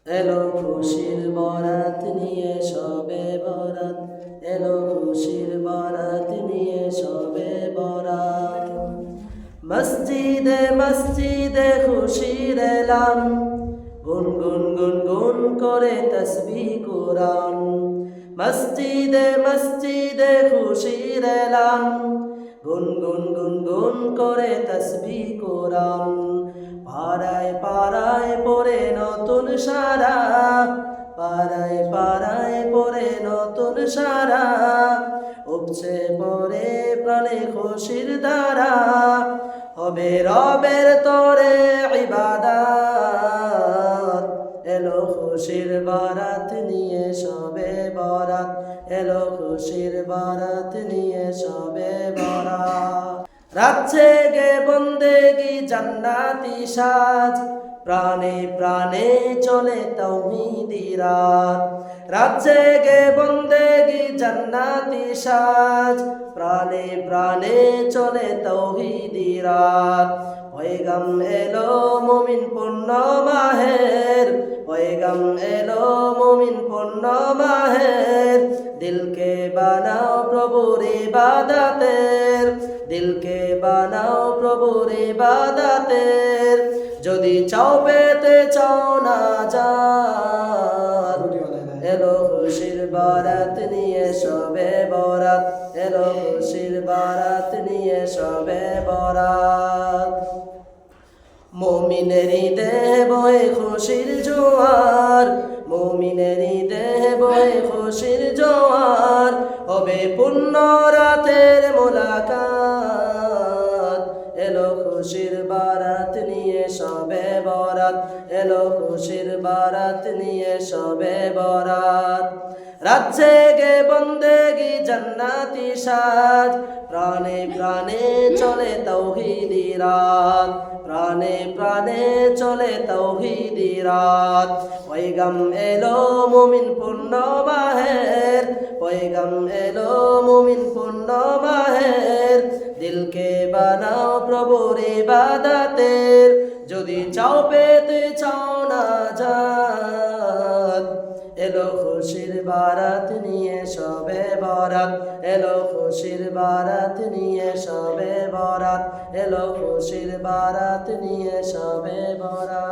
এলো খুশির বরাত নিয়ে সবে বরাত, এলো খুশির বরাত নিয়ে সবে বরাত। মসজিদে মসজিদে খুশির এলান, গুন গুন গুন গুন করে তসবিহ কুরআন। মসজিদে মসজিদে খুশির এলান, গুন গুন গুন গুন করে তসবিহ কুরআন। পাড়ায় পাড়ায় পড়ে নতুন সারা, পাড়ায় পাড়ায় পড়ে নতুন সারা। উপচে পড়ে প্রাণে খুশির ধারা, হবে রবের তরে ইবাদত। এলো খুশির বারাত নিয়ে সবে বরাত, এলো খুশির বারাত নিয়ে সবে বরাত। রাত জেগে বন্দেগি জান্নাতি সাজ, প্রাণে প্রাণে চলে তাওহীদি রাত। রাত জেগে বন্দেগি জান্নাতি সাজ, প্রাণে প্রাণে চলে তাওহীদি রাত। পয়গাম এলো মুমিন পূর্ণ মাহের, পয়গাম এলো মুমিন পূর্ণ মাহের। দিলকে বানাও প্রভুর ইবাদতের, দিলকে বানাও প্রভুর ইবাদতের। যদি চাও পেতে চাও না জাত, এলো খুশির বারাত নিয়ে সবে বরাত, এলো খুশির বারাত নিয়ে সবে বরাত। মুমিনেরই দেহে বয়ে খুশির জোয়ার, মুমিনেরই দেহে বয়ে খুশির জোয়ার। হবে পুণ্য রাতের মোলাকাত, এলো খুশির বারাত নিয়ে সবে বরাত, এলো খুশির বারাত নিয়ে সবে বরাত। রাত জেগে বন্দেগি জান্নাতি সাজ, প্রাণে প্রাণে চলে তাওহীদি রাত, প্রাণে প্রাণে চলে তাওহীদি রাত। পয়গাম এলো মুমিন পূর্ণ মাহের, পয়গাম এলো মুমিন পূর্ণ মাহের। দিলকে বানাও প্রভুর ইবাদতের, যদি চাও পেতে চাও না জাত। এলো খুশির বারাত নিয়ে সবে বরাত, এলো খুশির বারাত নিয়ে সবে বরাত, এলো খুশির বারাত নিয়ে সবে বরাত।